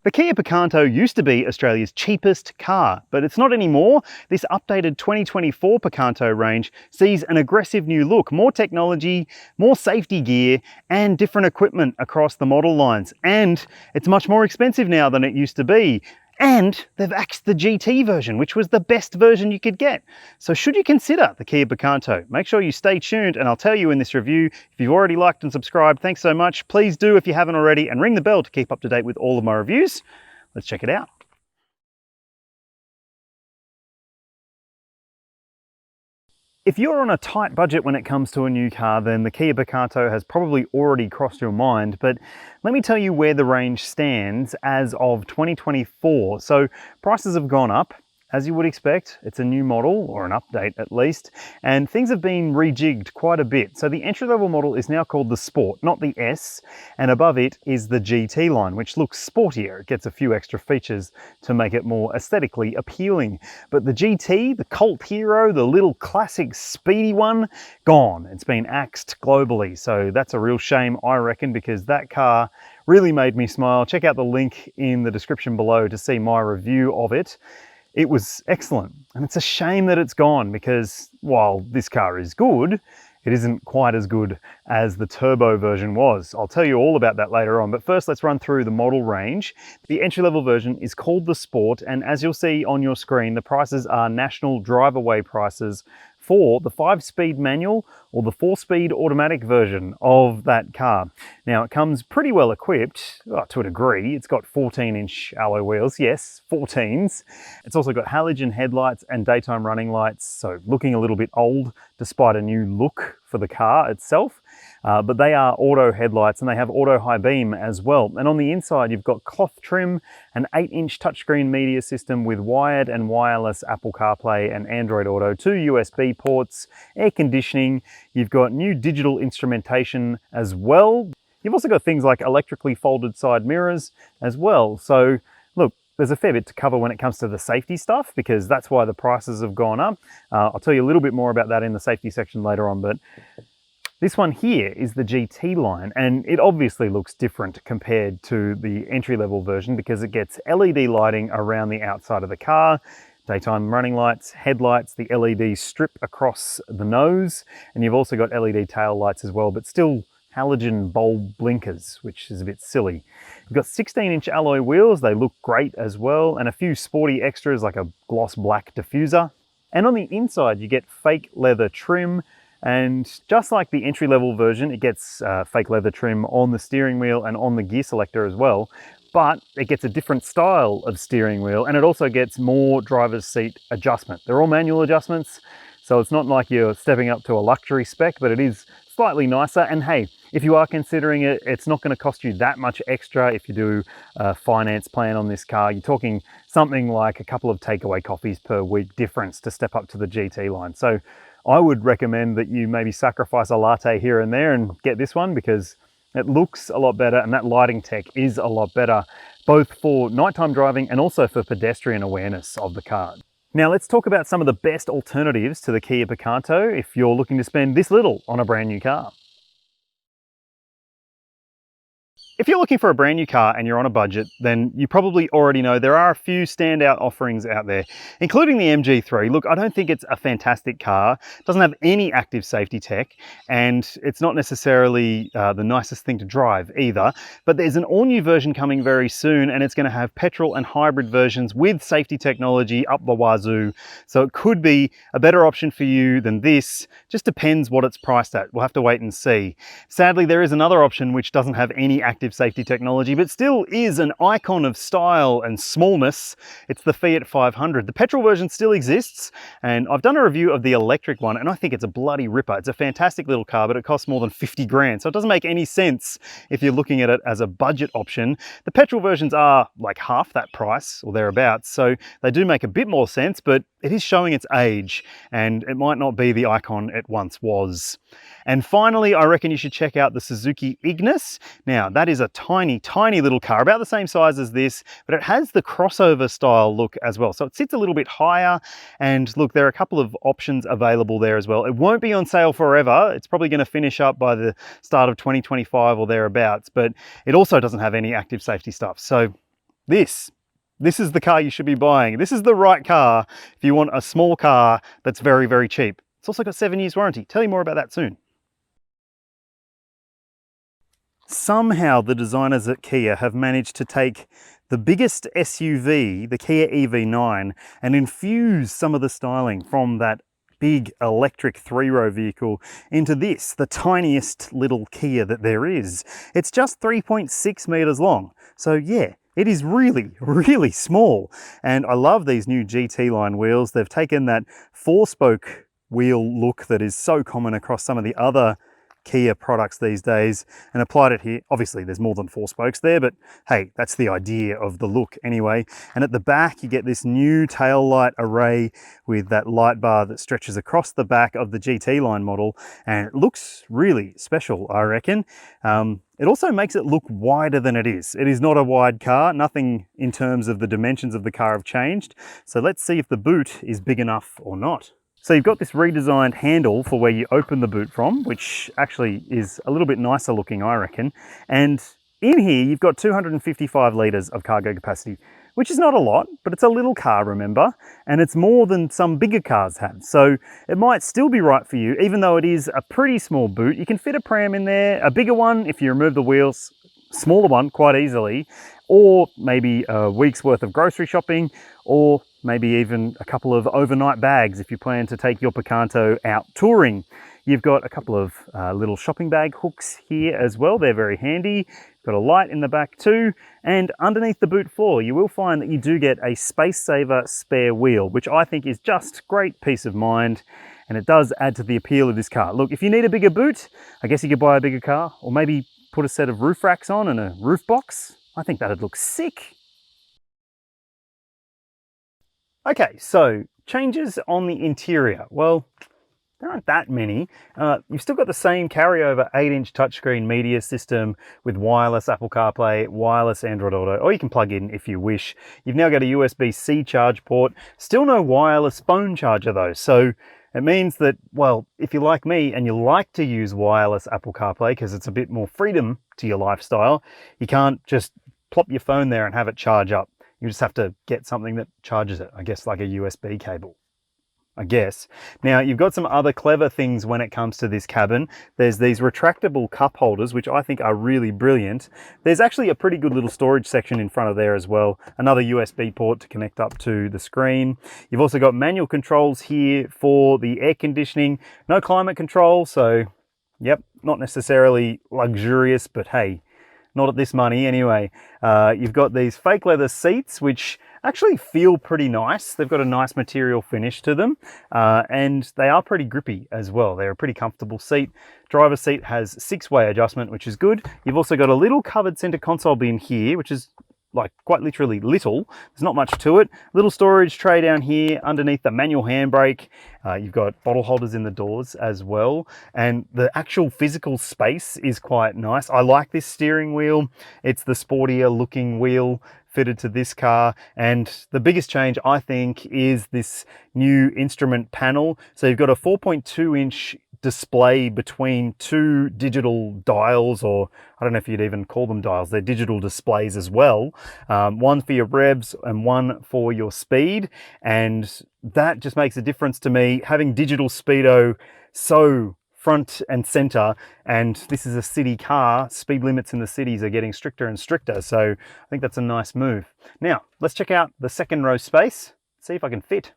The Kia Picanto used to be Australia's cheapest car, but it's not anymore. This updated 2024 Picanto range sees an aggressive new look, more technology, more safety gear, and different equipment across the model lines. And it's much more expensive now than it used to be. And they've axed the GT version, which was the best version you could get. So should you consider the Kia Picanto? Make sure you stay tuned and I'll tell you in this review. If you've already liked and subscribed, thanks so much. Please do if you haven't already, and ring the bell to keep up to date with all of my reviews. Let's check it out. If you're on a tight budget when it comes to a new car, then the Kia Picanto has probably already crossed your mind, but let me tell you where the range stands as of 2024. So prices have gone up. As you would expect, it's a new model, or an update at least, and things have been rejigged quite a bit. So the entry-level model is now called the Sport, not the S, and above it is the GT line, which looks sportier. It gets a few extra features to make it more aesthetically appealing. But the GT, the cult hero, the little classic speedy one, gone. It's been axed globally, so that's a real shame, I reckon, because that car really made me smile. Check out the link in the description below to see my review of it. It was excellent, and it's a shame that it's gone because while this car is good, it isn't quite as good as the turbo version was. I'll tell you all about that later on, but first let's run through the model range. The entry-level version is called the Sport, and as you'll see on your screen, the prices are national drive-away prices for the 5-speed manual or the 4-speed automatic version of that car. Now, it comes pretty well equipped, to a degree. It's got 14-inch alloy wheels, yes, 14s. It's also got halogen headlights and daytime running lights, so looking a little bit old despite a new look for the car itself. But they are auto headlights and they have auto high beam as well. And on the inside, you've got cloth trim, an 8-inch touchscreen media system with wired and wireless Apple CarPlay and Android Auto, 2 USB ports, air conditioning. You've got new digital instrumentation as well. You've also got things like electrically folded side mirrors as well. So look, there's a fair bit to cover when it comes to the safety stuff because that's why the prices have gone up. I'll tell you a little bit more about that in the safety section later on, but this one here is the GT line, and it obviously looks different compared to the entry-level version because it gets LED lighting around the outside of the car, daytime running lights, headlights, the LED strip across the nose, and you've also got LED tail lights as well, but still halogen bulb blinkers, which is a bit silly. You've got 16-inch alloy wheels, they look great as well, and a few sporty extras like a gloss black diffuser. And on the inside, you get fake leather trim, and just like the entry-level version, it gets fake leather trim on the steering wheel and on the gear selector as well, but it gets a different style of steering wheel, and it also gets more driver's seat adjustment. They're all manual adjustments, so it's not like you're stepping up to a luxury spec, but it is slightly nicer. And hey, if you are considering it, it's not going to cost you that much extra if you do a finance plan on this car. You're talking something like a couple of takeaway coffees per week difference to step up to the GT line. So I would recommend that you maybe sacrifice a latte here and there and get this one because it looks a lot better and that lighting tech is a lot better, both for nighttime driving and also for pedestrian awareness of the car. Now let's talk about some of the best alternatives to the Kia Picanto if you're looking to spend this little on a brand new car. If you're looking for a brand new car and you're on a budget, then you probably already know there are a few standout offerings out there, including the MG3. Look, I don't think it's a fantastic car. It doesn't have any active safety tech, and it's not necessarily the nicest thing to drive either. But there's an all-new version coming very soon, and it's going to have petrol and hybrid versions with safety technology up the wazoo. So it could be a better option for you than this. Just depends what it's priced at. We'll have to wait and see. Sadly, there is another option which doesn't have any active safety technology, but still is an icon of style and smallness. It's the Fiat 500. The petrol version still exists, and I've done a review of the electric one, and I think it's a bloody ripper. It's a fantastic little car, but it costs more than 50 grand, so it doesn't make any sense if you're looking at it as a budget option. The petrol versions are like half that price or thereabouts, so they do make a bit more sense, but it is showing its age, and it might not be the icon it once was. And finally, I reckon you should check out the Suzuki Ignis. Now, that is a tiny, tiny little car, about the same size as this, but it has the crossover style look as well. So it sits a little bit higher, and look, there are a couple of options available there as well. It won't be on sale forever. It's probably going to finish up by the start of 2025 or thereabouts, but it also doesn't have any active safety stuff. So This is the car you should be buying. This is the right car if you want a small car that's very, very cheap. It's also got 7 years warranty. Tell you more about that soon. Somehow the designers at Kia have managed to take the biggest SUV, the Kia EV9, and infuse some of the styling from that big electric 3-row vehicle into this, the tiniest little Kia that there is. It's just 3.6 meters long. So yeah, it is really, really small. And I love these new GT line wheels. They've taken that 4-spoke wheel look that is so common across some of the other Kia products these days and applied it here. Obviously there's more than 4 spokes there, but hey, that's the idea of the look anyway. And at the back you get this new tail light array with that light bar that stretches across the back of the GT line model, and it looks really special, I reckon. It also makes it look wider than it is. It is not a wide car. Nothing in terms of the dimensions of the car have changed. So let's see if the boot is big enough or not. So you've got this redesigned handle for where you open the boot from, which actually is a little bit nicer looking, I reckon. And in here, you've got 255 litres of cargo capacity, which is not a lot, but it's a little car, remember? And it's more than some bigger cars have. So it might still be right for you, even though it is a pretty small boot. You can fit a pram in there, a bigger one if you remove the wheels, smaller one quite easily, or maybe a week's worth of grocery shopping, or maybe even a couple of overnight bags if you plan to take your Picanto out touring. You've got a couple of little shopping bag hooks here as well. They're very handy. Got a light in the back too. And underneath the boot floor, you will find that you do get a space saver spare wheel, which I think is just great peace of mind. And it does add to the appeal of this car. Look, if you need a bigger boot, I guess you could buy a bigger car, or maybe put a set of roof racks on and a roof box. I think that'd look sick. Okay, so changes on the interior. Well, there aren't that many. You've still got the same carryover 8-inch touchscreen media system with wireless Apple CarPlay, wireless Android Auto, or you can plug in if you wish. You've now got a USB-C charge port. Still no wireless phone charger though, so it means that, well, if you're like me and you like to use wireless Apple CarPlay because it's a bit more freedom to your lifestyle, you can't just plop your phone there and have it charge up. You just have to get something that charges it, I guess like a USB cable. I guess. Now, you've got some other clever things when it comes to this cabin. There's these retractable cup holders, which I think are really brilliant. There's actually a pretty good little storage section in front of there as well. Another USB port to connect up to the screen. You've also got manual controls here for the air conditioning. No climate control, so yep, not necessarily luxurious, but hey, not at this money anyway. You've got these fake leather seats, which actually feel pretty nice. They've got a nice material finish to them, and they are pretty grippy as well. They're a pretty comfortable seat. Driver's seat has 6-way adjustment, which is good. You've also got a little covered center console bin here, which is like quite literally little. There's not much to it. Little storage tray down here underneath the manual handbrake. You've got bottle holders in the doors as well. And the actual physical space is quite nice. I like this steering wheel. It's the sportier looking wheel fitted to this car. And the biggest change, I think, is this new instrument panel. So you've got a 4.2-inch display between 2 digital dials, or I don't know if you'd even call them dials, they're digital displays as well. One for your revs and one for your speed. And that just makes a difference to me, having digital speedo so front and center, and this is a city car. Speed limits in the cities are getting stricter and stricter, so I think that's a nice move. Now, let's check out the second row space, see if I can fit.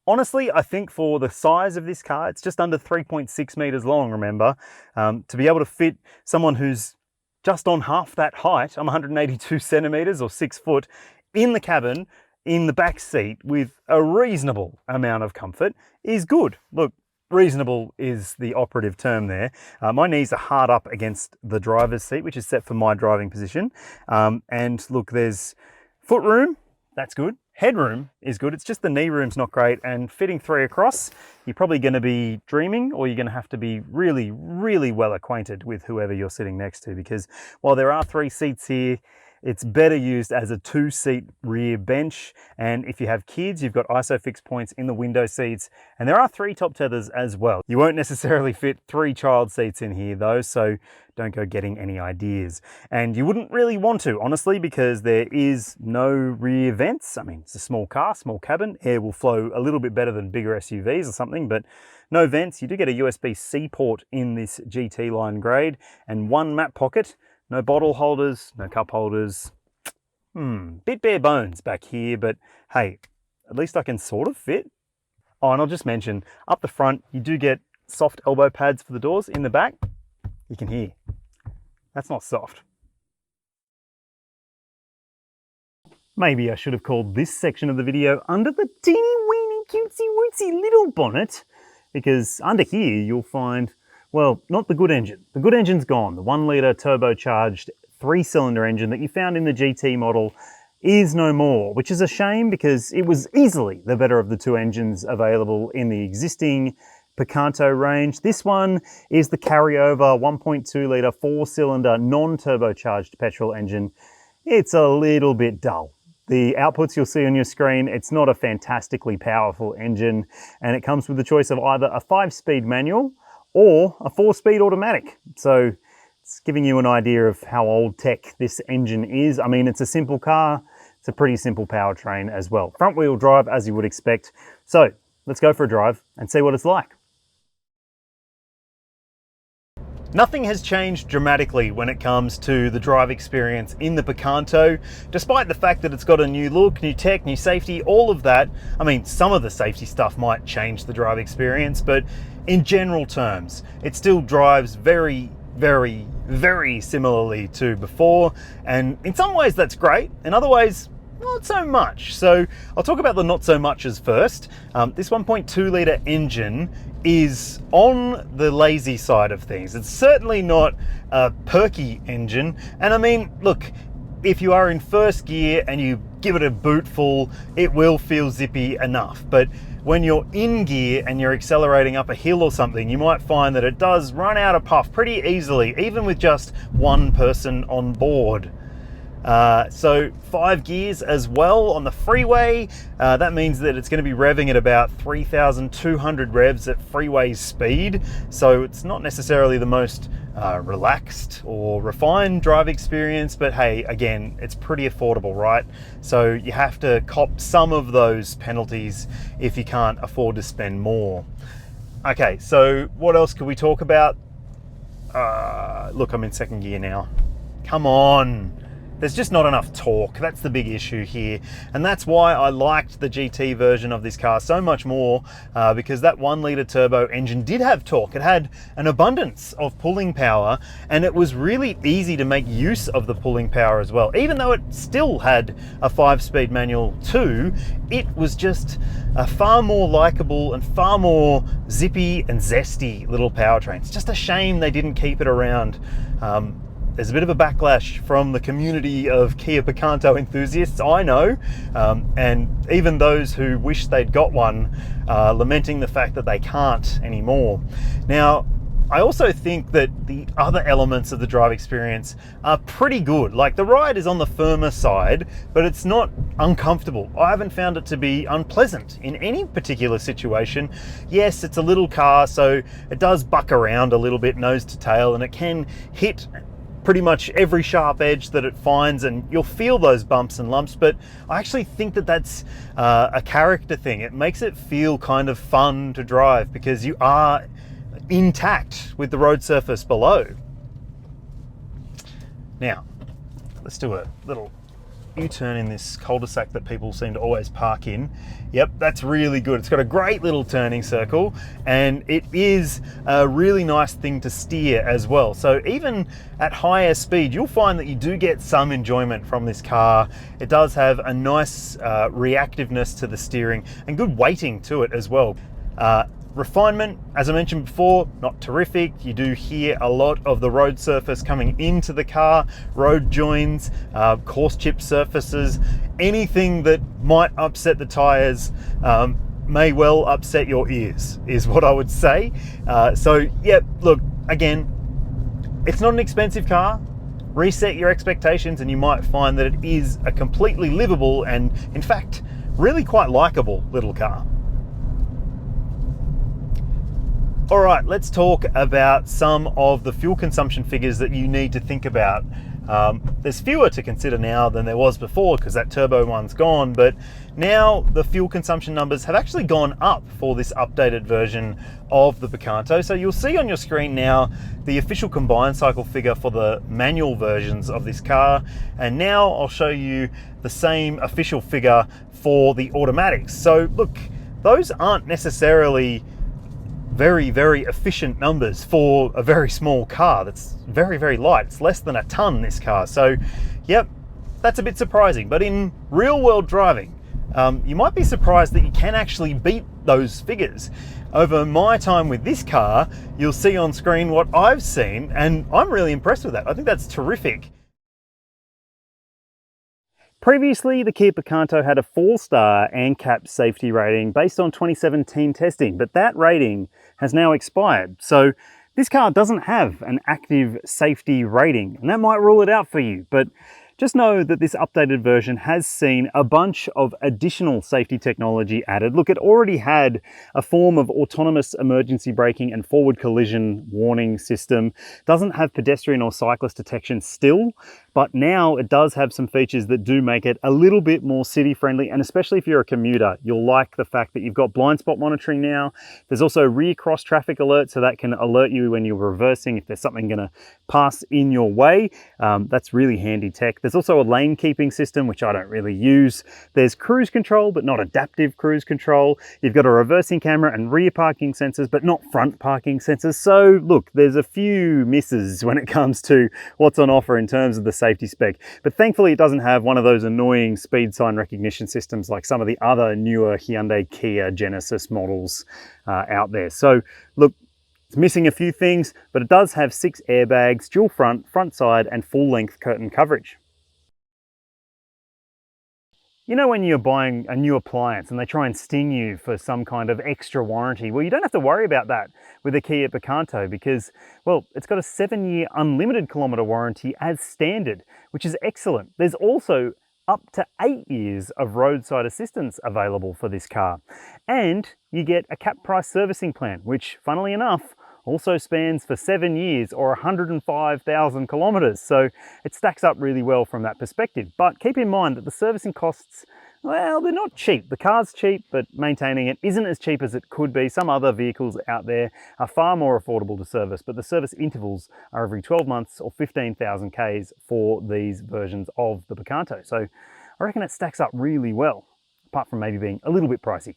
Honestly, I think for the size of this car, it's just under 3.6 meters long, remember? To be able to fit someone who's just on half that height, I'm 182 centimeters or 6 foot, in the cabin, in the back seat with a reasonable amount of comfort is good. Look, reasonable is the operative term there. My knees are hard up against the driver's seat, which is set for my driving position. And look, there's foot room, that's good. Headroom is good. It's just the knee room's not great, and fitting 3 across, you're probably going to be dreaming, or you're going to have to be really, really well acquainted with whoever you're sitting next to, because while there are 3 seats here, It's better used as a 2-seat rear bench. And if you have kids, you've got ISOFIX points in the window seats, and there are 3 top tethers as well. You won't necessarily fit 3 child seats in here though, so don't go getting any ideas. And you wouldn't really want to, honestly, because there is no rear vents. I mean, it's a small car, small cabin. Air will flow a little bit better than bigger SUVs or something, but no vents. You do get a USB-C port in this GT line grade, and 1 map pocket. No bottle holders, no cup holders. Bit bare bones back here, but hey, at least I can sort of fit. Oh, and I'll just mention, up the front, you do get soft elbow pads for the doors. In the back, you can hear. That's not soft. Maybe I should have called this section of the video Under the Teeny Weeny Cutesy Wootsy Little Bonnet, because under here you'll find, well, not the good engine. The good engine's gone. The 1-litre turbocharged 3-cylinder engine that you found in the GT model is no more, which is a shame because it was easily the better of the 2 engines available in the existing Picanto range. This one is the carryover 1.2-litre 4-cylinder non-turbocharged petrol engine. It's a little bit dull. The outputs you'll see on your screen, it's not a fantastically powerful engine, and it comes with the choice of either a 5-speed manual or a 4-speed automatic. So it's giving you an idea of how old tech this engine is. I mean, it's a simple car. It's a pretty simple powertrain as well. Front wheel drive, as you would expect. So let's go for a drive and see what it's like. Nothing has changed dramatically when it comes to the drive experience in the Picanto, despite the fact that it's got a new look, new tech, new safety, all of that. I mean, some of the safety stuff might change the drive experience, but in general terms, it still drives very, very, very similarly to before. And in some ways that's great, in other ways, not so much. So I'll talk about the not so muches first. This 1.2-litre engine is on the lazy side of things. It's certainly not a perky engine. And I mean, look, if you are in first gear and you give it a boot full, it will feel zippy enough. But when you're in gear and you're accelerating up a hill or something, you might find that it does run out of puff pretty easily, even with just 1 person on board. So 5 gears as well on the freeway. That means that it's going to be revving at about 3,200 revs at freeway speed. So it's not necessarily the most relaxed or refined drive experience, but hey, again, it's pretty affordable, right? So you have to cop some of those penalties if you can't afford to spend more. Okay, so what else could we talk about? Look, I'm in 2nd gear now. Come on. There's just not enough torque. That's the big issue here. And that's why I liked the GT version of this car so much more, because that 1-litre turbo engine did have torque. It had an abundance of pulling power, and it was really easy to make use of the pulling power as well. Even though it still had a 5-speed manual too, it was just a far more likable and far more zippy and zesty little powertrain. It's just a shame they didn't keep it around. There's a bit of a backlash from the community of Kia Picanto enthusiasts, I know, and even those who wish they'd got one, lamenting the fact that they can't anymore. Now, I also think that the other elements of the drive experience are pretty good. Like, the ride is on the firmer side, but it's not uncomfortable. I haven't found it to be unpleasant in any particular situation. Yes, it's a little car, so it does buck around a little bit nose to tail, and it can hit pretty much every sharp edge that it finds, and you'll feel those bumps and lumps, but I actually think that that's a character thing. It makes it feel kind of fun to drive because you are intact with the road surface below. Now, let's do a little U-turn in this cul-de-sac that people seem to always park in. Yep, that's really good. It's got a great little turning circle, and it is a really nice thing to steer as well. So even at higher speed, you'll find that you do get some enjoyment from this car. It does have a nice reactiveness to the steering and good weighting to it as well. Refinement, as I mentioned before, not terrific. You do hear a lot of the road surface coming into the car, road joins, coarse chip surfaces, anything that might upset the tires may well upset your ears, is what I would say. So yeah, look, again, it's not an expensive car. reset your expectations and you might find that it is a completely livable and, in fact, really quite likable little car. All right, let's talk about some of the fuel consumption figures that you need to think about. There's fewer to consider now than there was before because that turbo one's gone, but now the fuel consumption numbers have actually gone up for this updated version of the Picanto. So you'll see on your screen now the official combined cycle figure for the manual versions of this car, and now I'll show you the same official figure for the automatics. So look, those aren't necessarily very, very efficient numbers for a very small car that's very, very light. It's less than a ton, this car. So, yep, that's a bit surprising. But in real world driving, you might be surprised that you can actually beat those figures. Over my time with this car, you'll see on screen what I've seen, and I'm really impressed with that. I think that's terrific. Previously, the Kia Picanto had a 4-star ANCAP safety rating based on 2017 testing, but that rating has now expired. So this car doesn't have an active safety rating, and that might rule it out for you. But just know that this updated version has seen a bunch of additional safety technology added. Look, it already had a form of autonomous emergency braking and forward collision warning system. Doesn't have pedestrian or cyclist detection still, but now it does have some features that do make it a little bit more city friendly, and especially if you're a commuter, you'll like the fact that you've got blind spot monitoring now. There's also rear cross traffic alert, so that can alert you when you're reversing if there's something gonna pass in your way. That's really handy tech. There's also a lane keeping system, which I don't really use. There's cruise control, but not adaptive cruise control. You've got a reversing camera and rear parking sensors, but not front parking sensors. So look, there's a few misses when it comes to what's on offer in terms of the safety spec. But thankfully it doesn't have one of those annoying speed sign recognition systems like some of the other newer Hyundai, Kia, Genesis models out there. So look, it's missing a few things, but it does have 6 airbags, dual front side, and full length curtain coverage. You know when you're buying a new appliance and they try and sting you for some kind of extra warranty? Well, you don't have to worry about that with a Kia Picanto because, well, it's got a 7-year unlimited kilometre warranty as standard, which is excellent. There's also up to 8 years of roadside assistance available for this car. And you get a cap price servicing plan, which, funnily enough, also spans for 7 years or 105,000 kilometers. So it stacks up really well from that perspective. But keep in mind that the servicing costs, well, they're not cheap. The car's cheap, but maintaining it isn't as cheap as it could be. Some other vehicles out there are far more affordable to service, but the service intervals are every 12 months or 15,000 Ks for these versions of the Picanto. So I reckon it stacks up really well, apart from maybe being a little bit pricey.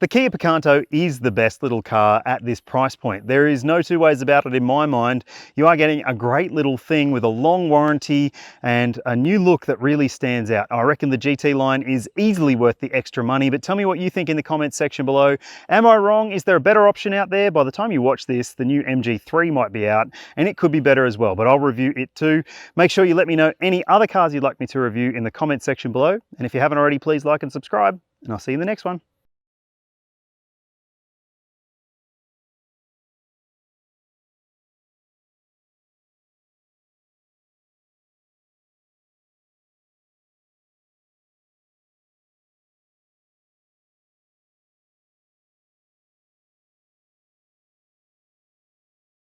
The Kia Picanto is the best little car at this price point. There is no two ways about it in my mind. You are getting a great little thing with a long warranty and a new look that really stands out. I reckon the GT line is easily worth the extra money, but tell me what you think in the comments section below. Am I wrong? Is there a better option out there? By the time you watch this, the new MG3 might be out and it could be better as well, but I'll review it too. Make sure you let me know any other cars you'd like me to review in the comments section below. And if you haven't already, please like and subscribe, and I'll see you in the next one.